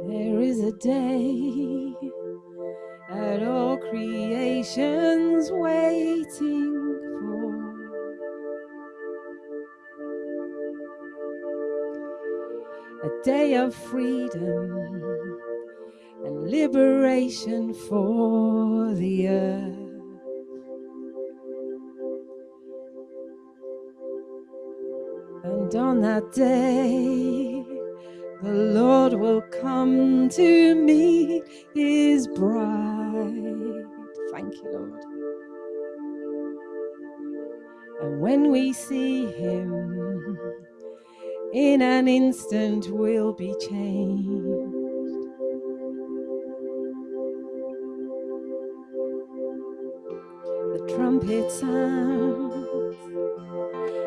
There is a day that all creation's waiting for. A day of freedom and liberation for the earth. And on that day, the Lord will come to meet his bride. Thank you, Lord. And when we see him, in an instant we'll be changed. The trumpet sounds,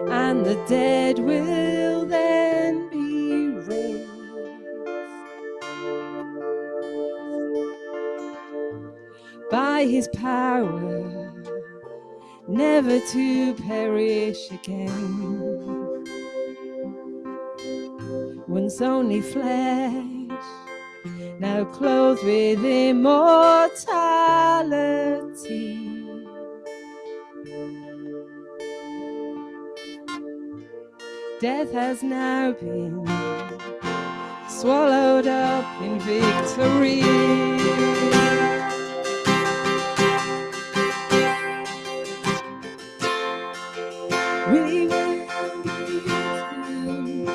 and the dead will then be raised. By his power, never to perish again. Once only flesh, now clothed with immortality. Death has now been swallowed up in victory. We will meet him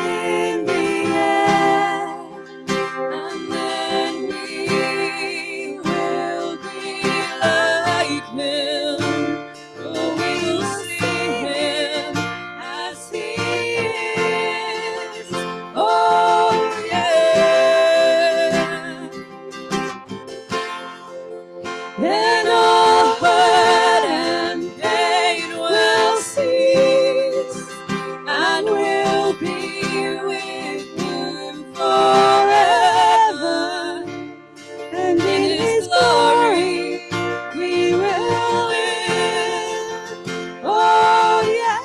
in the air, and then we will be like him. Oh, we will see him as he is. Oh, yeah. Then all hurt and pain will cease, and we'll be with him forever. And in his glory we will live. Oh yeah,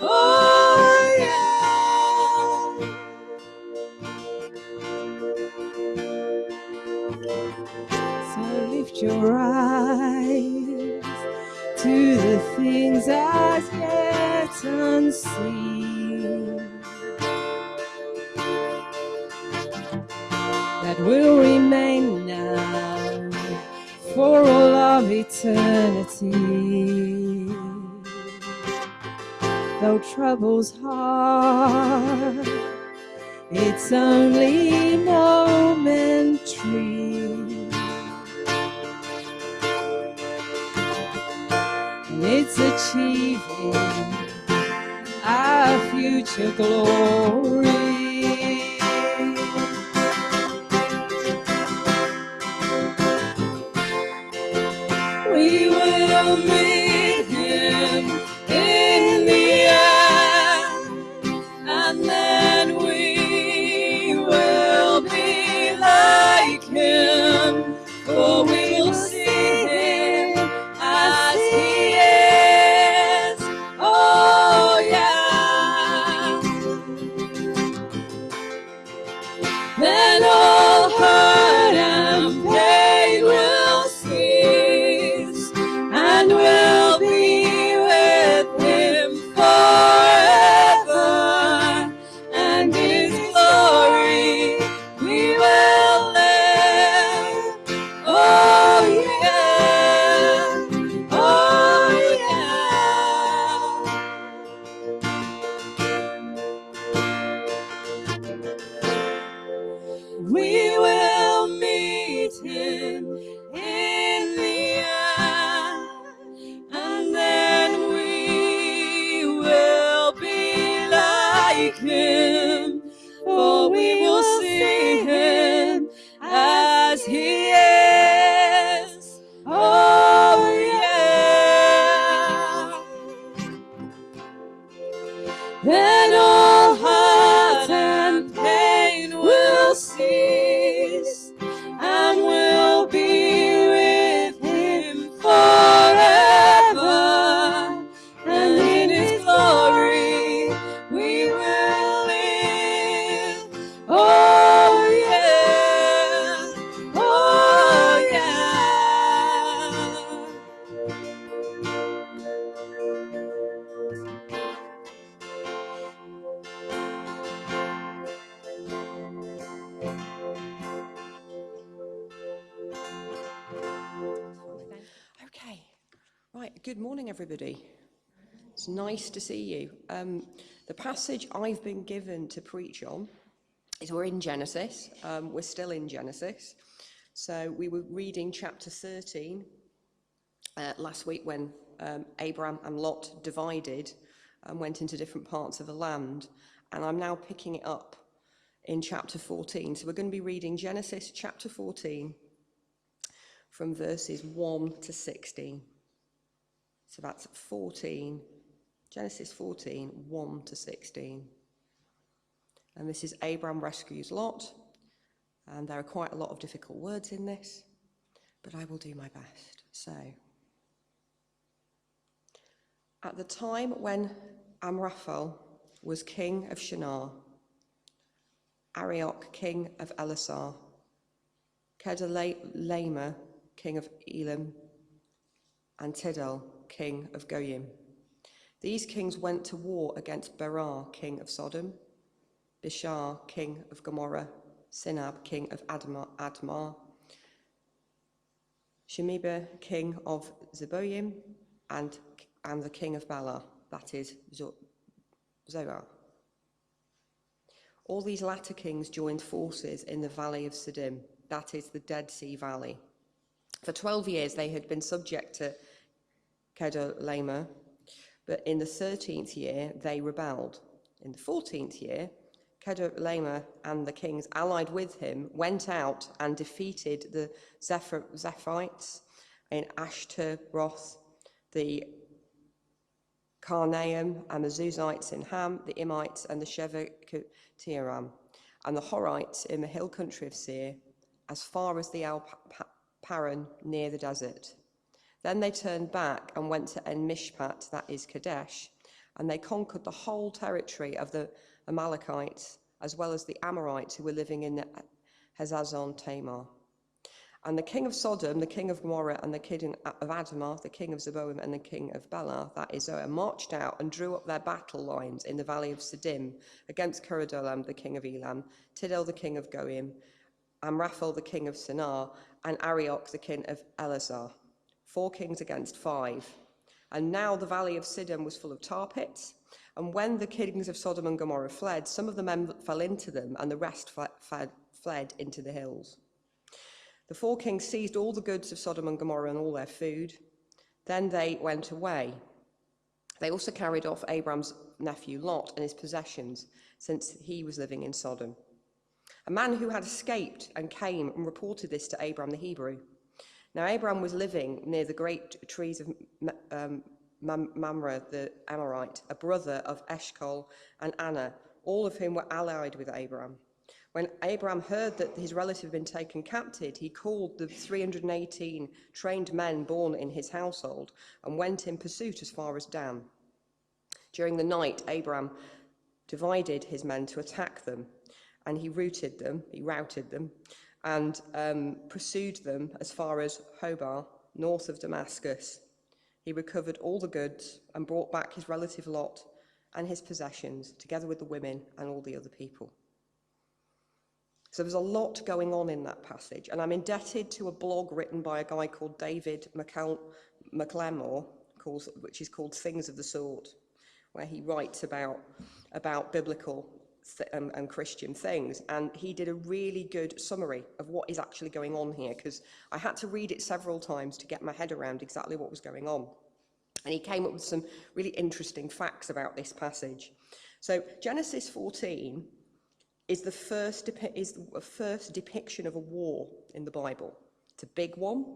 oh yeah. So lift your eyes to the things as yet unseen, that will remain now for all of eternity. Though trouble's hard, it's only momentary. And it's achieving our future glory. We will meet him in the air, and then we will be like him, for we will see him as he is. Oh yeah. Then all hurt and pain will cease, and we'll be with him forever. And in his glory we will live. Oh yeah, oh yeah. We will meet him in the air, and then we will be like him, for we will see him as he is. Oh yeah. Then all hurt and pain will cease, and we'll be with him forever. And in his glory we will live. Oh Good morning, everybody. It's nice to see you. The passage I've been given to preach on is we're in Genesis. We're still in Genesis. So we were reading chapter 13 last week when Abraham and Lot divided and went into different parts of the land. And I'm now picking it up in chapter 14. So we're going to be reading Genesis chapter 14 from verses 1 to 16. So that's 14, Genesis 14, 1 to 16. And this is Abraham rescues Lot. And there are quite a lot of difficult words in this, but I will do my best. So, at the time when Amraphel was king of Shinar, Arioch king of Elasar, Kedorlaomer king of Elam, and Tidal king of Goyim. These kings went to war against Berar, king of Sodom, Bishar, king of Gomorrah, Sinab, king of Admar, Shemeba, king of Zeboim, and the king of Bala, that is Zoar. All these latter kings joined forces in the valley of Siddim, that is the Dead Sea Valley. For 12 years they had been subject to Kedorlaomer, but in the 13th year they rebelled. In the 14th year, Kedorlaomer and the kings allied with him went out and defeated the Zephites in Ashtaroth, the Karnaim and the Zuzites in Ham, the Imites and the Shevateram, and the Horites in the hill country of Seir, as far as the Paran near the desert. Then they turned back and went to En-Mishpat, that is Kadesh, and they conquered the whole territory of the Amalekites, as well as the Amorites who were living in Hazazon Tamar. And the king of Sodom, the king of Gomorrah, and the king of Admah, the king of Zeboim, and the king of Bela, that is Zoar, marched out and drew up their battle lines in the valley of Siddim against Kedorlaomer, the king of Elam, Tidal, the king of Goyim, Amraphel, the king of Shinar, and Arioch, the king of Elasar. 4 kings against 5. And now the valley of Siddim was full of tar pits. And when the kings of Sodom and Gomorrah fled, some of the men fell into them, and the rest fled into the hills. The 4 kings seized all the goods of Sodom and Gomorrah and all their food. Then they went away. They also carried off Abraham's nephew Lot and his possessions, since he was living in Sodom. A man who had escaped and came and reported this to Abraham the Hebrew. Now Abraham was living near the great trees of Mamre the Amorite, a brother of Eshcol and Anna, all of whom were allied with Abraham. When Abraham heard that his relative had been taken captive, he called the 318 trained men born in his household and went in pursuit as far as Dan. During the night, Abraham divided his men to attack them, and he routed them, and pursued them as far as Hobah, north of Damascus. He recovered all the goods and brought back his relative Lot and his possessions, together with the women and all the other people. So there's a lot going on in that passage, and I'm indebted to a blog written by a guy called David McLemore, which is called Things of the Sort, where he writes about biblical and Christian things, and he did a really good summary of what is actually going on here, because I had to read it several times to get my head around exactly what was going on. And he came up with some really interesting facts about this passage. So Genesis 14 is the first depiction of a war in the Bible. It's a big one,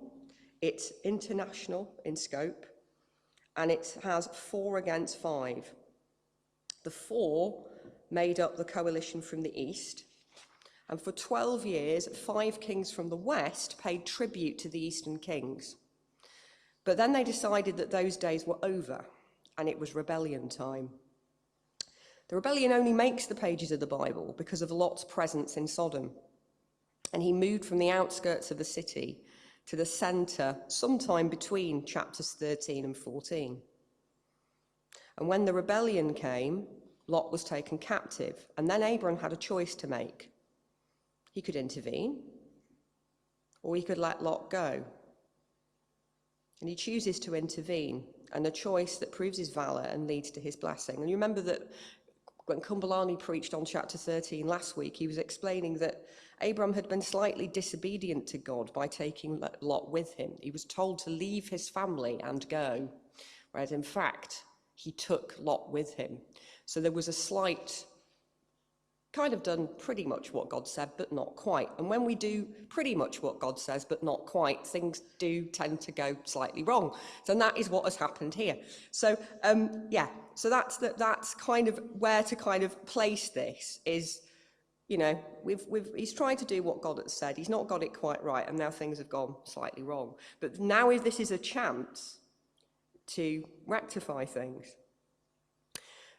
it's international in scope, and it has 4 against 5. The 4 made up the coalition from the east, and for 12 years, 5 kings from the west paid tribute to the eastern kings. But then they decided that those days were over, and it was rebellion time. The rebellion only makes the pages of the Bible because of Lot's presence in Sodom, and he moved from the outskirts of the city to the centre sometime between chapters 13 and 14. And when the rebellion came, Lot was taken captive, and then Abraham had a choice to make. He could intervene, or he could let Lot go. And he chooses to intervene, and a choice that proves his valour and leads to his blessing. And you remember that when Kumbhalani preached on chapter 13 last week, he was explaining that Abram had been slightly disobedient to God by taking Lot with him. He was told to leave his family and go, whereas in fact, he took Lot with him. So there was a slight, kind of done pretty much what God said, but not quite. And when we do pretty much what God says, but not quite, things do tend to go slightly wrong. So that is what has happened here. So, so that's kind of where to kind of place this is, you know, he's trying to do what God has said. He's not got it quite right, and now things have gone slightly wrong. But now this is a chance to rectify things.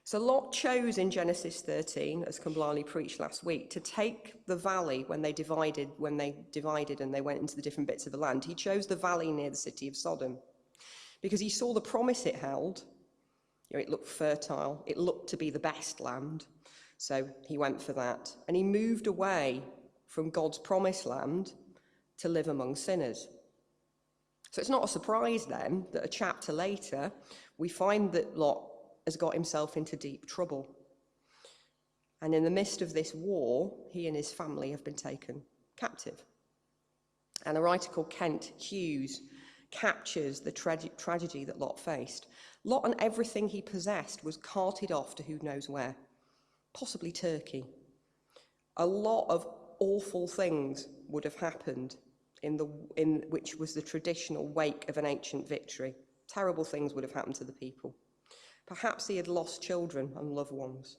So Lot chose in Genesis 13, as Kumbhalani preached last week, to take the valley when they divided and they went into the different bits of the land. He chose the valley near the city of Sodom because he saw the promise it held. You know, it looked fertile. It looked to be the best land. So he went for that. And he moved away from God's promised land to live among sinners. So it's not a surprise then that a chapter later, we find that Lot has got himself into deep trouble. And in the midst of this war, he and his family have been taken captive. And a writer called Kent Hughes captures the tragedy that Lot faced. Lot and everything he possessed was carted off to who knows where, possibly Turkey. A lot of awful things would have happened in which was the traditional wake of an ancient victory. Terrible things would have happened to the people. Perhaps he had lost children and loved ones.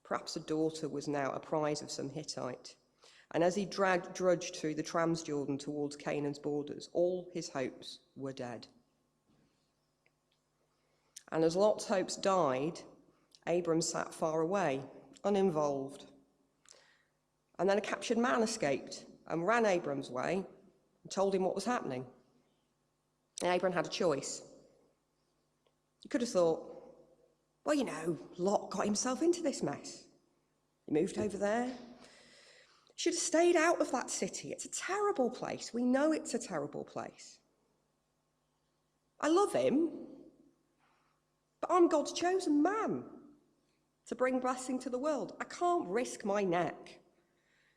Perhaps a daughter was now a prize of some Hittite. And as he drudged through the Transjordan towards Canaan's borders, all his hopes were dead. And as Lot's hopes died, Abram sat far away, uninvolved. And then a captured man escaped and ran Abram's way and told him what was happening. And Abram had a choice. He could have thought, well, you know, Lot got himself into this mess. He moved over there. Should have stayed out of that city. It's a terrible place. We know it's a terrible place. I love him, but I'm God's chosen man to bring blessing to the world. I can't risk my neck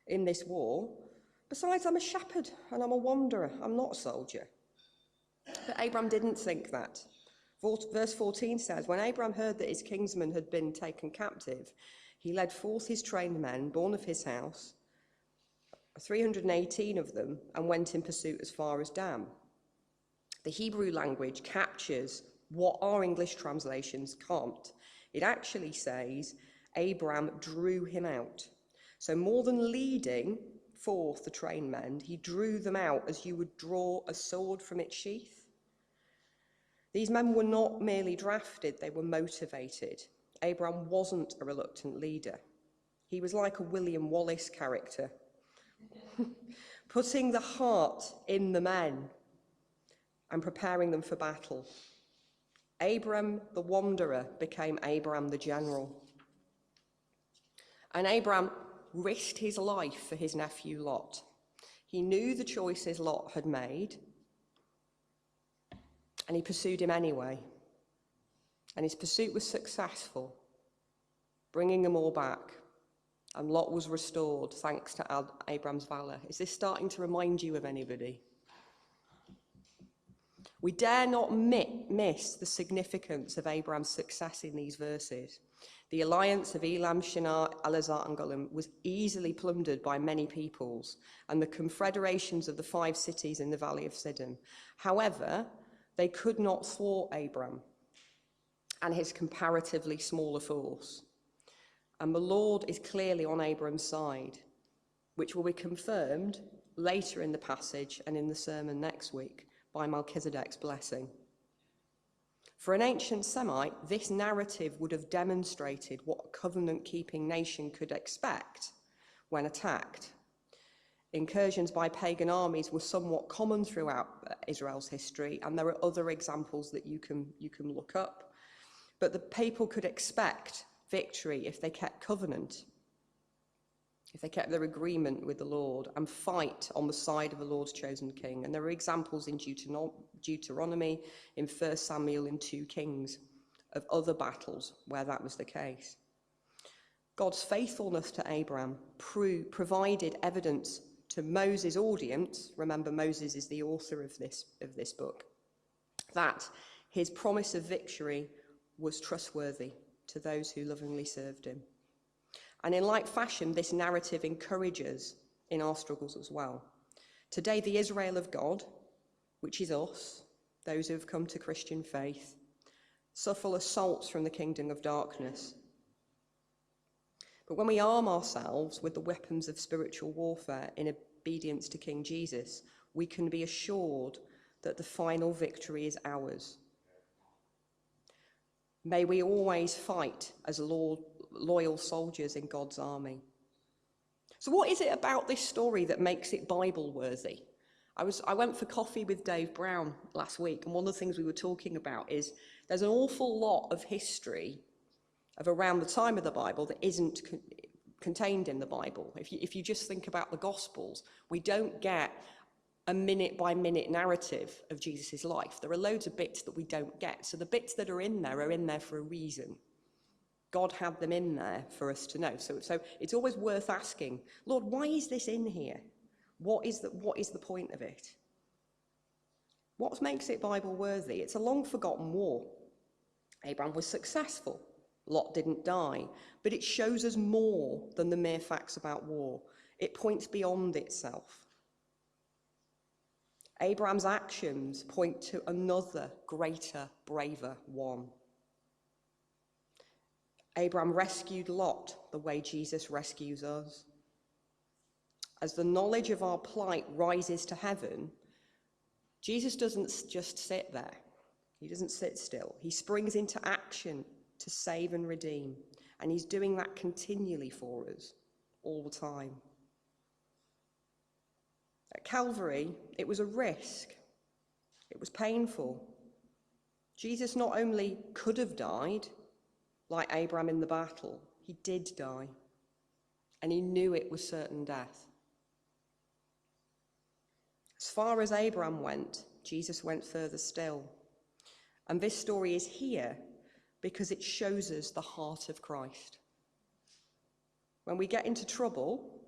in this war. Besides, I'm a shepherd and I'm a wanderer. I'm not a soldier. But Abram didn't think that. Verse 14 says, when Abram heard that his kinsmen had been taken captive, he led forth his trained men, born of his house, 318 of them, and went in pursuit as far as Dan. The Hebrew language captures what our English translations can't. It actually says, Abram drew him out. So more than leading forth the trained men, he drew them out as you would draw a sword from its sheath. These men were not merely drafted, they were motivated. Abram wasn't a reluctant leader. He was like a William Wallace character, putting the heart in the men and preparing them for battle. Abram the wanderer became Abram the general. And Abram risked his life for his nephew Lot. He knew the choices Lot had made, and he pursued him anyway. And his pursuit was successful, bringing them all back. And Lot was restored thanks to Abram's valour. Is this starting to remind you of anybody? We dare not miss the significance of Abram's success in these verses. The alliance of Elam, Shinar, Elazar, and Golan was easily plundered by many peoples, and the confederations of the 5 cities in the valley of Siddim. However, they could not thwart Abram and his comparatively smaller force. And the Lord is clearly on Abram's side, which will be confirmed later in the passage and in the sermon next week by Melchizedek's blessing. For an ancient Semite, this narrative would have demonstrated what a covenant-keeping nation could expect when attacked. Incursions by pagan armies were somewhat common throughout Israel's history, and there are other examples that you can look up. But the people could expect victory if they kept covenant. if they kept their agreement with the Lord and fight on the side of the Lord's chosen king. And there are examples in Deuteronomy, in 1 Samuel, in 2 Kings, of other battles where that was the case. God's faithfulness to Abraham provided evidence to Moses' audience. Remember, Moses is the author of this book, that his promise of victory was trustworthy to those who lovingly served him. And in like fashion, this narrative encourages in our struggles as well. Today, the Israel of God, which is us, those who have come to Christian faith, suffer assaults from the kingdom of darkness. But when we arm ourselves with the weapons of spiritual warfare in obedience to King Jesus, we can be assured that the final victory is ours. May we always fight as loyal soldiers in God's army. So what is it about this story that makes it Bible-worthy? I went for coffee with Dave Brown last week, and one of the things we were talking about is there's an awful lot of history of around the time of the Bible that isn't contained in the Bible. If you just think about the Gospels, we don't get a minute-by-minute narrative of Jesus' life. There are loads of bits that we don't get. So the bits that are in there for a reason. God had them in there for us to know. So it's always worth asking, Lord, why is this in here? What is the point of it? What makes it Bible-worthy? It's a long-forgotten war. Abraham was successful. Lot didn't die. But it shows us more than the mere facts about war. It points beyond itself. Abraham's actions point to another, greater, braver one. Abraham rescued Lot the way Jesus rescues us. As the knowledge of our plight rises to heaven, Jesus doesn't just sit there. He doesn't sit still. He springs into action to save and redeem. And he's doing that continually for us, all the time. At Calvary, it was a risk. It was painful. Jesus not only could have died, like Abraham in the battle, he did die. And he knew it was certain death. As far as Abraham went, Jesus went further still. And this story is here because it shows us the heart of Christ. When we get into trouble,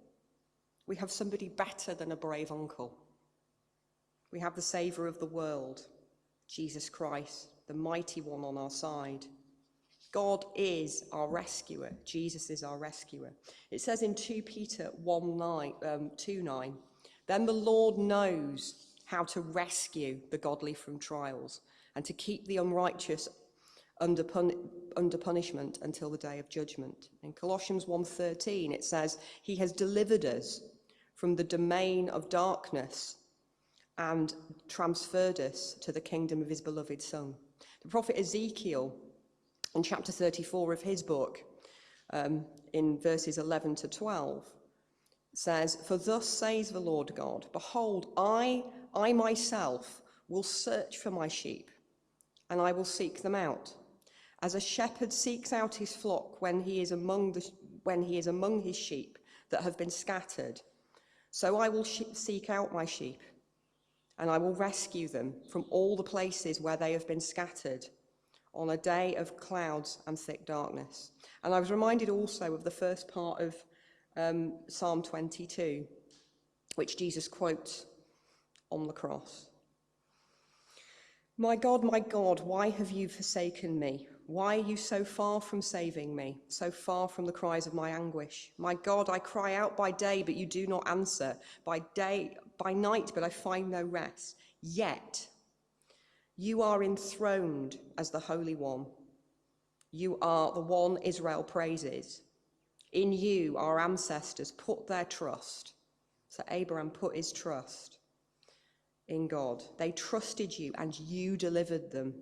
we have somebody better than a brave uncle. We have the Saviour of the world, Jesus Christ, the mighty one on our side. God is our rescuer. Jesus is our rescuer. It says in 2 Peter 2:9, then the Lord knows how to rescue the godly from trials and to keep the unrighteous under punishment until the day of judgment. In Colossians 1:13, it says, he has delivered us from the domain of darkness and transferred us to the kingdom of his beloved Son. The prophet Ezekiel, in chapter 34 of his book, in verses 11 to 12, says, for thus says the Lord God, behold, I myself will search for my sheep, and I will seek them out. As a shepherd seeks out his flock when he is among his sheep that have been scattered, so I will seek out my sheep, and I will rescue them from all the places where they have been scattered on a day of clouds and thick darkness. And I was reminded also of the first part of Psalm 22, which Jesus quotes on the cross. My God, why have you forsaken me? Why are you so far from saving me, so far from the cries of my anguish? My God, I cry out by day, but you do not answer, by night, but I find no rest. Yet you are enthroned as the Holy One. You are the one Israel praises. In you, our ancestors put their trust. So Abraham put his trust in God. They trusted you and you delivered them.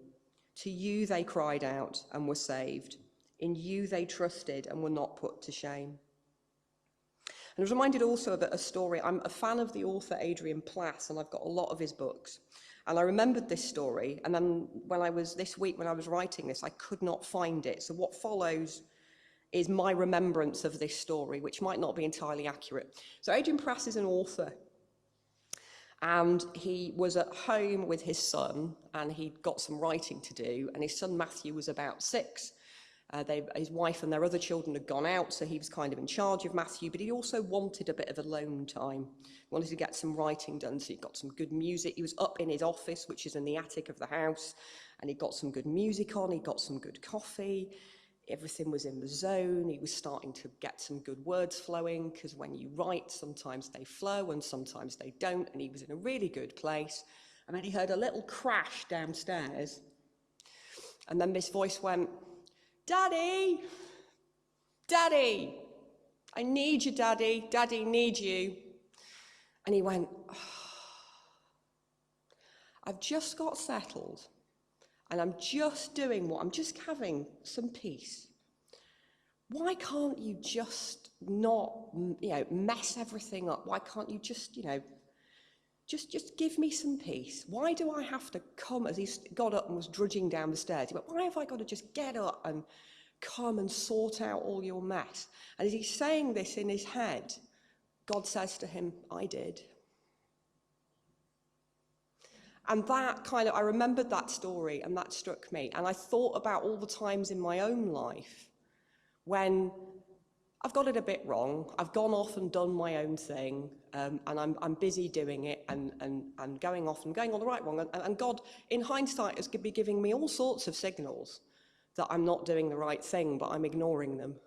To you they cried out and were saved. In you they trusted and were not put to shame. And I was reminded also of a story. I'm a fan of the author Adrian Plass, and I've got a lot of his books. And I remembered this story, and then this week when I was writing this, I could not find it. So what follows is my remembrance of this story, which might not be entirely accurate. So Adrian Prass is an author, and he was at home with his son, and he'd got some writing to do, and his son Matthew was about 6. His wife and their other children had gone out, so he was kind of in charge of Matthew, but he also wanted a bit of alone time. He wanted to get some writing done, so he got some good music. He was up in his office, which is in the attic of the house, and he got some good music on, he got some good coffee. Everything was in the zone. He was starting to get some good words flowing, because when you write, sometimes they flow and sometimes they don't, and he was in a really good place. And then he heard a little crash downstairs, and then this voice went, "Daddy, Daddy, I need you, Daddy, Daddy, need you." And he went, "I've just got settled, and I'm just having some peace. Why can't you just not, mess everything up? Why can't you just, just give me some peace? Why do I have to come?" As he got up and was drudging down the stairs, he went, "Why have I got to just get up and come and sort out all your mess?" And as he's saying this in his head, God says to him, "I did." And that I remembered that story, and that struck me. And I thought about all the times in my own life when I've got it a bit wrong. I've gone off and done my own thing, and I'm busy doing it, and going off and going on the right wrong. And God, in hindsight, has been giving me all sorts of signals that I'm not doing the right thing, but I'm ignoring them.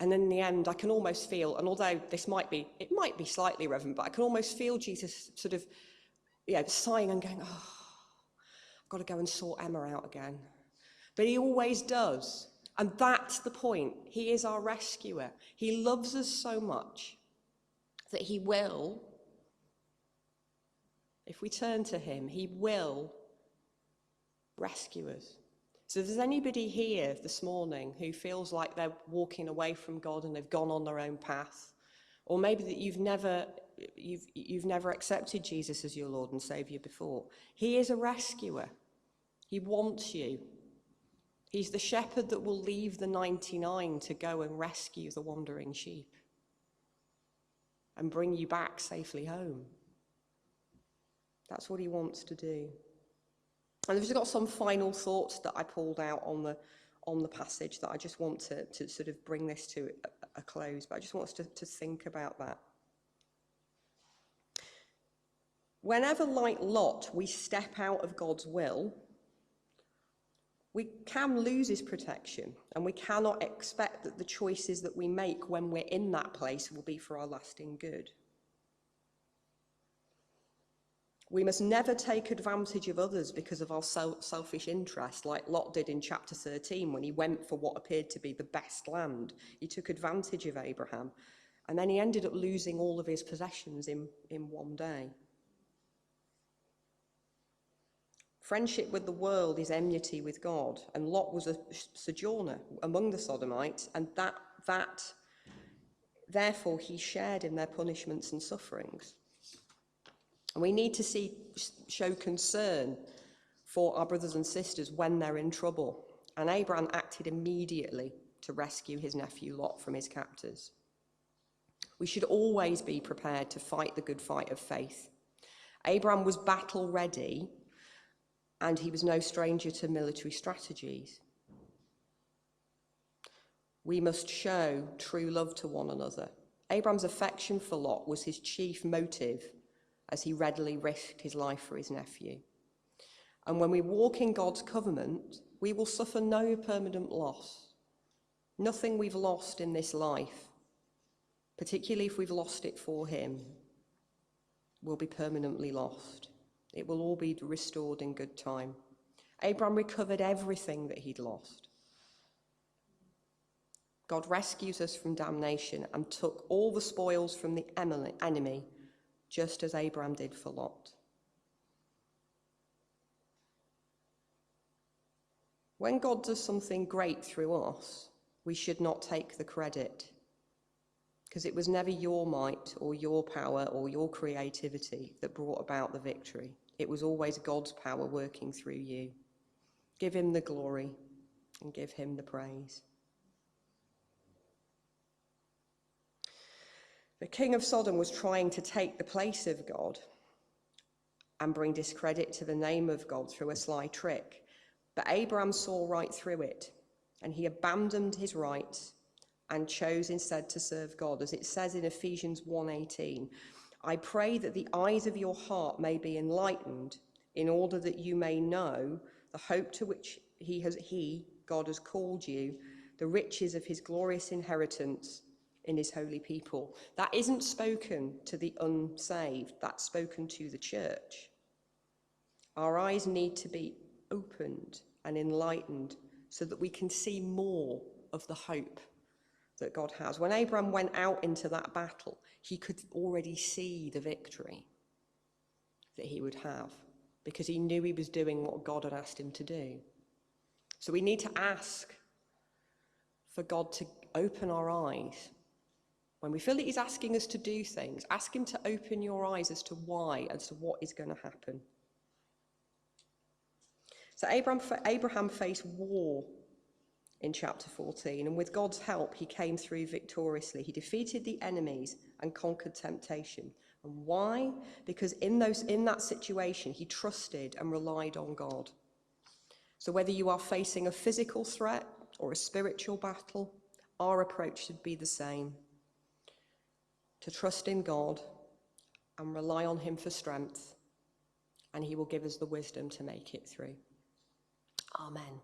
And in the end, I can almost feel, and although it might be slightly irreverent, but I can almost feel Jesus sort of, sighing and going, "Oh, I've got to go and sort Emma out again." But he always does. And that's the point. He is our rescuer. He loves us so much that he will, if we turn to him, he will rescue us. So if there's anybody here this morning who feels like they're walking away from God and they've gone on their own path, or maybe that you've never accepted Jesus as your Lord and Saviour before, he is a rescuer. He wants you. He's the shepherd that will leave the 99 to go and rescue the wandering sheep and bring you back safely home. That's what he wants to do. And I've just got some final thoughts that I pulled out on the passage that I just want to sort of bring this to a close, but I just want us to think about that. Whenever, like Lot, we step out of God's will, we can lose his protection, and we cannot expect that the choices that we make when we're in that place will be for our lasting good. We must never take advantage of others because of our selfish interest, like Lot did in chapter 13 when he went for what appeared to be the best land. He took advantage of Abraham, and then he ended up losing all of his possessions in one day. Friendship with the world is enmity with God, and Lot was a sojourner among the Sodomites, and that therefore he shared in their punishments and sufferings. And we need to show concern for our brothers and sisters when they're in trouble, and Abraham acted immediately to rescue his nephew Lot from his captors. We should always be prepared to fight the good fight of faith. Abraham was battle ready, and he was no stranger to military strategies. We must show true love to one another. Abraham's affection for Lot was his chief motive as he readily risked his life for his nephew. And when we walk in God's covenant, we will suffer no permanent loss. Nothing we've lost in this life, particularly if we've lost it for him, will be permanently lost. It will all be restored in good time. Abraham recovered everything that he'd lost. God rescues us from damnation and took all the spoils from the enemy, just as Abraham did for Lot. When God does something great through us, we should not take the credit, because it was never your might or your power or your creativity that brought about the victory. It was always God's power working through you. Give him the glory and give him the praise. The king of Sodom was trying to take the place of God and bring discredit to the name of God through a sly trick. But Abraham saw right through it, and he abandoned his rights and chose instead to serve God. As it says in Ephesians 1:18, I pray that the eyes of your heart may be enlightened, in order that you may know the hope to which God has called you, the riches of his glorious inheritance in his holy people. That isn't spoken to the unsaved, that's spoken to the church. Our eyes need to be opened and enlightened so that we can see more of the hope that God has. When Abraham went out into that battle, he could already see the victory that he would have because he knew he was doing what God had asked him to do. So we need to ask for God to open our eyes. When we feel that he's asking us to do things, ask him to open your eyes as to why, as to what is going to happen. So Abraham faced war in chapter 14, and with God's help, he came through victoriously. He defeated the enemies and conquered temptation. And why? Because in that situation, he trusted and relied on God. So whether you are facing a physical threat or a spiritual battle, our approach should be the same. To trust in God and rely on him for strength, and he will give us the wisdom to make it through. Amen.